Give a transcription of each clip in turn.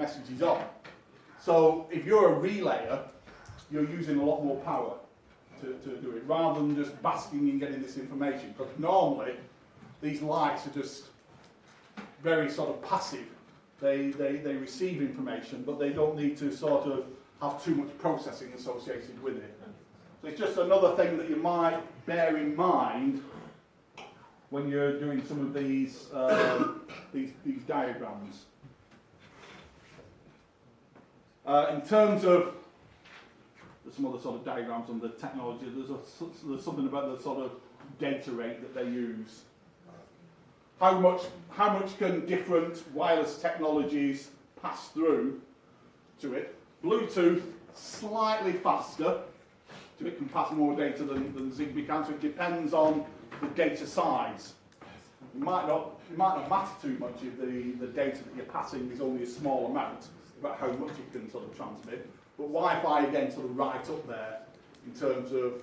messages on. So if you're a relayer, you're using a lot more power to do it, rather than just basking in getting this information. Because normally, these lights are just very sort of passive. They receive information, but they don't need to sort of have too much processing associated with it. So it's just another thing that you might bear in mind when you're doing some of these diagrams. In terms of some other sort of diagrams on the technology, there's something about the sort of data rate that they use. How much can different wireless technologies pass through to it? Bluetooth, slightly faster, so it can pass more data than Zigbee can, so it depends on the data size. It might not matter too much if the data that you're passing is only a small amount, about how much it can sort of transmit. But Wi-Fi, again, sort of right up there in terms of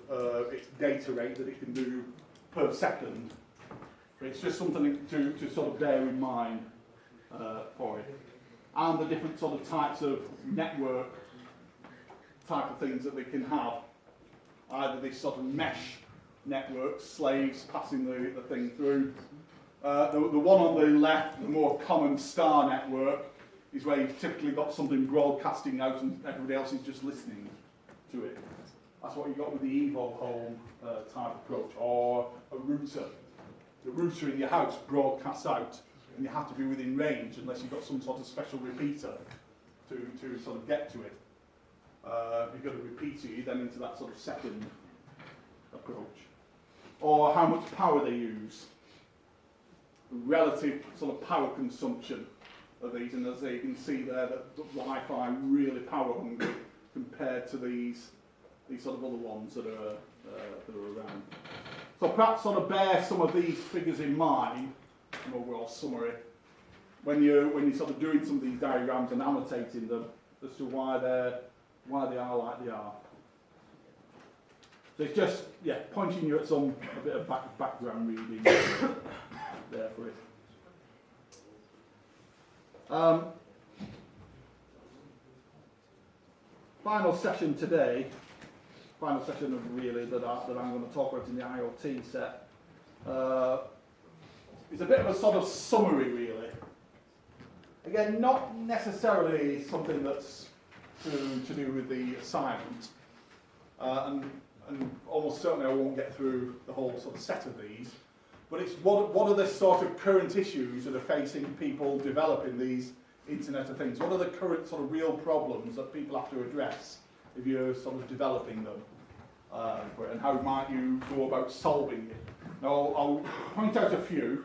its data rate that it can do per second. It's just something to sort of bear in mind for it. And the different sort of types of network type of things that they can have. Either this sort of mesh network, slaves passing the thing through. The one on the left, the more common star network, is where you've typically got something broadcasting out and everybody else is just listening to it. That's what you got with the Evo Home type approach, or a router. The router in your house broadcasts out, and you have to be within range unless you've got some sort of special repeater to sort of get to it. If you've got a repeater, you then into that sort of second approach. Or how much power they use. Relative sort of power consumption of these, and as you can see there, that Wi-Fi really power hungry compared to these sort of other ones that are around. So perhaps sort of bear some of these figures in mind, an overall summary, when you're sort of doing some of these diagrams and annotating them as to why they are like they are. So it's just pointing you at a bit of background reading there for it. Final session today. Final session of really that I'm going to talk about in the IoT set is a bit of a sort of summary, really. Again, not necessarily something that's to do with the assignment, and almost certainly I won't get through the whole sort of set of these. But it's what are the sort of current issues that are facing people developing these Internet of Things? What are the current sort of real problems that people have to address if you're sort of developing them, and how might you go about solving it? Now, I'll point out a few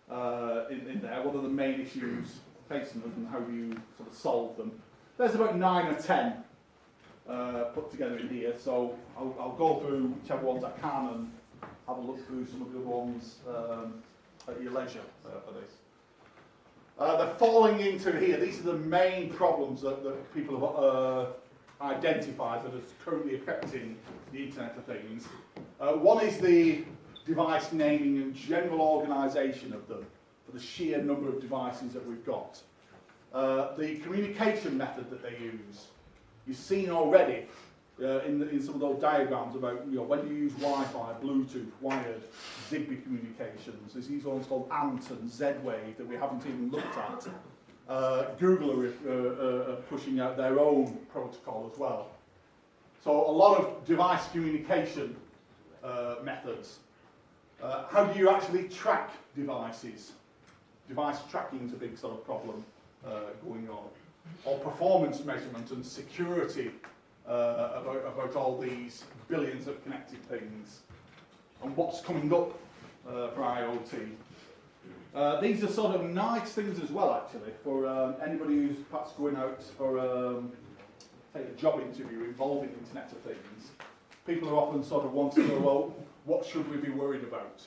in there. What are the main issues facing us and how do you sort of solve them? There's about 9 or 10 put together in here, so I'll go through whichever ones I can and have a look through some of the other ones at your leisure for this. They're falling into here. These are the main problems that people have identified that are currently affecting the Internet of Things. One is the device naming and general organisation of them for the sheer number of devices that we've got. The communication method that they use. You've seen already in some of those diagrams about when you use Wi-Fi, Bluetooth, wired, Zigbee communications. There's these ones called ANT and Z-Wave that we haven't even looked at. Google are pushing out their own protocol as well. So a lot of device communication methods. How do you actually track devices? Device tracking is a big sort of problem going on. Or performance measurement and security about all these billions of connected things. And what's coming up for IoT. These are sort of nice things as well, actually, for anybody who's perhaps going out for take a job interview involving Internet of Things. People are often sort of wanting to know, well, what should we be worried about?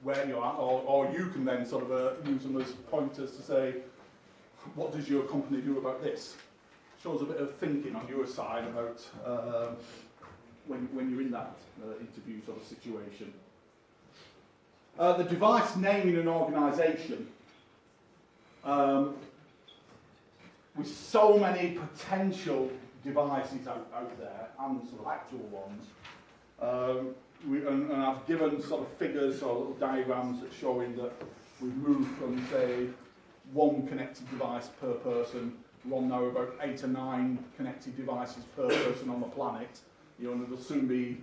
Where you're at, or you can then sort of use them as pointers to say, what does your company do about this? Shows a bit of thinking on your side about when you're in that interview sort of situation. The device naming and organisation. with so many potential devices out there, and sort of actual ones, and I've given sort of figures or little diagrams that showing that we've moved from, say, 1 connected device per person. We're on now about 8 or 9 connected devices per person on the planet. You know, and there'll soon be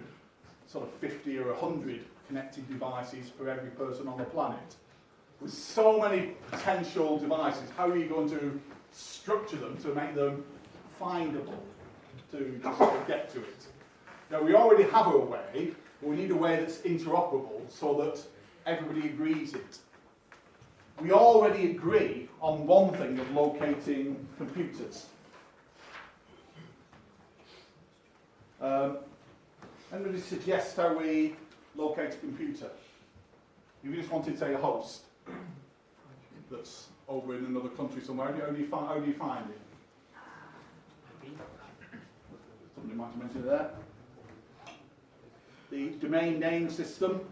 sort of 50 or 100 connected devices for every person on the planet. With so many potential devices, how are you going to structure them to make them findable, to sort of get to it? Now, we already have a way, but we need a way that's interoperable so that everybody agrees it. We already agree on one thing of locating computers. Anybody suggest how we locate a computer? If you just wanted, say, a host that's over in another country somewhere, how do you find it? Somebody might have mentioned it there. The domain name system.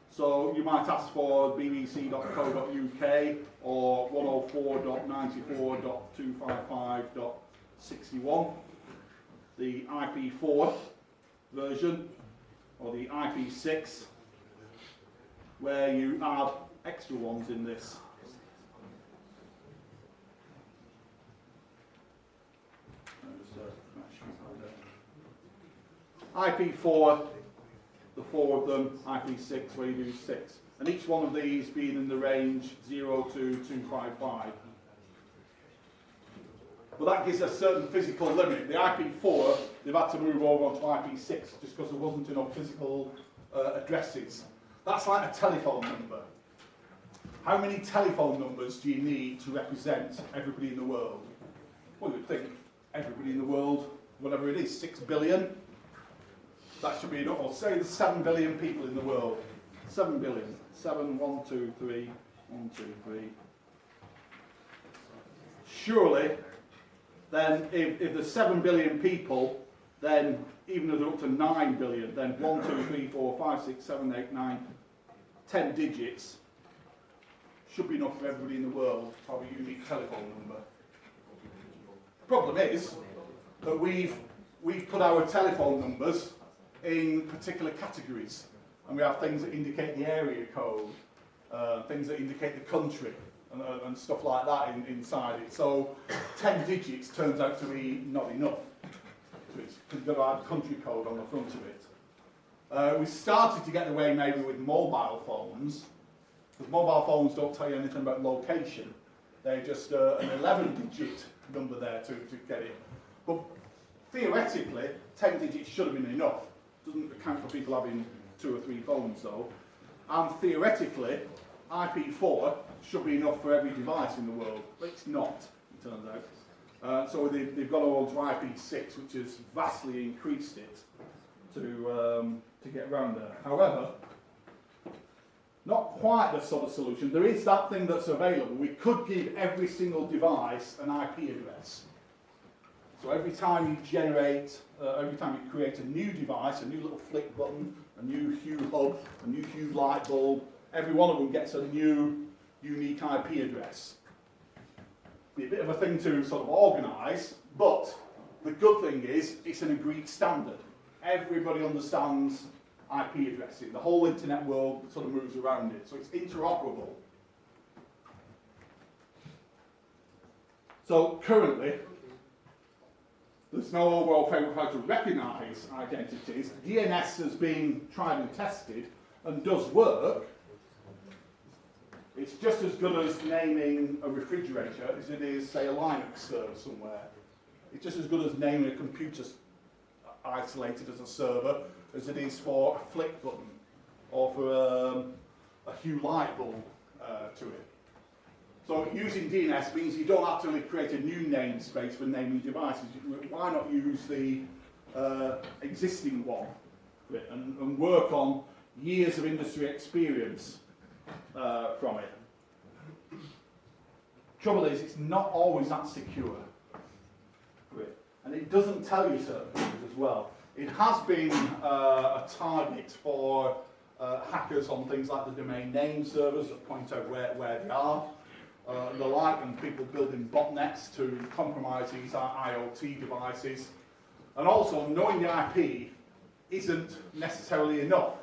So you might ask for bbc.co.uk or 104.94.255.61, the IP4 version, or the IP6, where you add extra ones in this. IP4, the 4 of them, IP6, where you do 6. And each one of these being in the range 0 to 255. But that gives a certain physical limit. The IP4, they've had to move over onto IP6 just because there wasn't enough physical addresses. That's like a telephone number. How many telephone numbers do you need to represent everybody in the world? Well, you'd think everybody in the world, whatever it is, 6 billion. That should be enough. Or say there's 7 billion people in the world. 7 billion. 7, 1, 2, 3, 1, 2, 3. Surely, then if there's 7 billion people, then even if they're up to 9 billion, then 1, 2, 3, 4, 5, 6, 7, 8, 9, 10 digits should be enough for everybody in the world to have a unique telephone number. The problem is that we've put our telephone numbers in particular categories, and we have things that indicate the area code, things that indicate the country, and stuff like that inside it. So 10 digits turns out to be not enough. So you've got to add country code on the front of it. We started to get away maybe with mobile phones, because mobile phones don't tell you anything about location. They're just an 11-digit number there to get it. But theoretically, 10 digits should have been enough. Doesn't account for people having 2 or 3 phones though. And theoretically, IP4 should be enough for every device in the world, but it's not, it turns out. So they've got on to IP6, which has vastly increased it to get around there. However, not quite the sort of solution. There is that thing that's available. We could give every single device an IP address. So every time you generate, every time you create a new device, a new little flick button, a new hue hub, a new hue light bulb, every one of them gets a new unique IP address. Be a bit of a thing to sort of organise, but the good thing is it's an agreed standard. Everybody understands IP addressing. The whole internet world sort of moves around it, so it's interoperable. So currently, there's no overall framework how to recognise identities. DNS has been tried and tested and does work. It's just as good as naming a refrigerator as it is, say, a Linux server somewhere. It's just as good as naming a computer isolated as a server as it is for a flick button or for a hue light bulb to it. So using DNS means you don't actually create a new namespace for naming devices. Why not use the existing one and work on years of industry experience from it? Trouble is, it's not always that secure. And it doesn't tell you certain things as well. It has been a target for hackers on things like the domain name servers that point out where they are. and the like, and people building botnets to compromise these IoT devices. And also, knowing the IP isn't necessarily enough.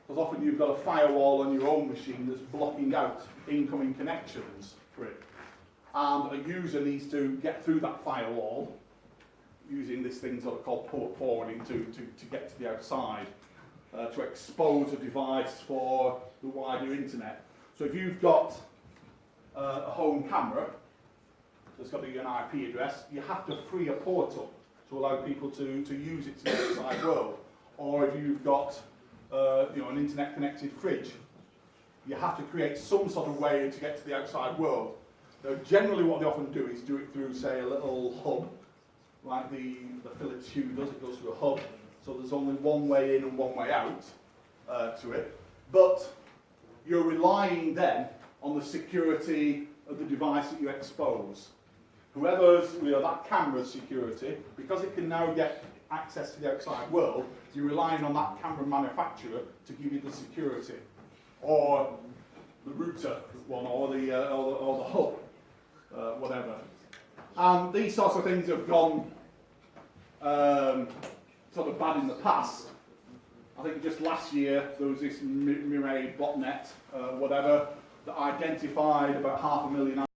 Because often you've got a firewall on your own machine that's blocking out incoming connections for it. And a user needs to get through that firewall using this thing sort of called port forwarding to get to the outside, to expose a device for the wider internet. So if you've got a home camera that's got an IP address, you have to free a port up to allow people to use it to the outside world. Or if you've got an internet connected fridge, you have to create some sort of way to get to the outside world. Now, generally what they often do is do it through, say, a little hub, like the Philips Hue does. It goes through a hub, so there's only one way in and one way out to it. But you're relying then on the security of the device that you expose. Whoever's, that camera's security, because it can now get access to the outside world, you're relying on that camera manufacturer to give you the security, or the router one, or the hub, whatever. And these sorts of things have gone sort of bad in the past. I think just last year there was this Mirai botnet, whatever, that identified about 500,000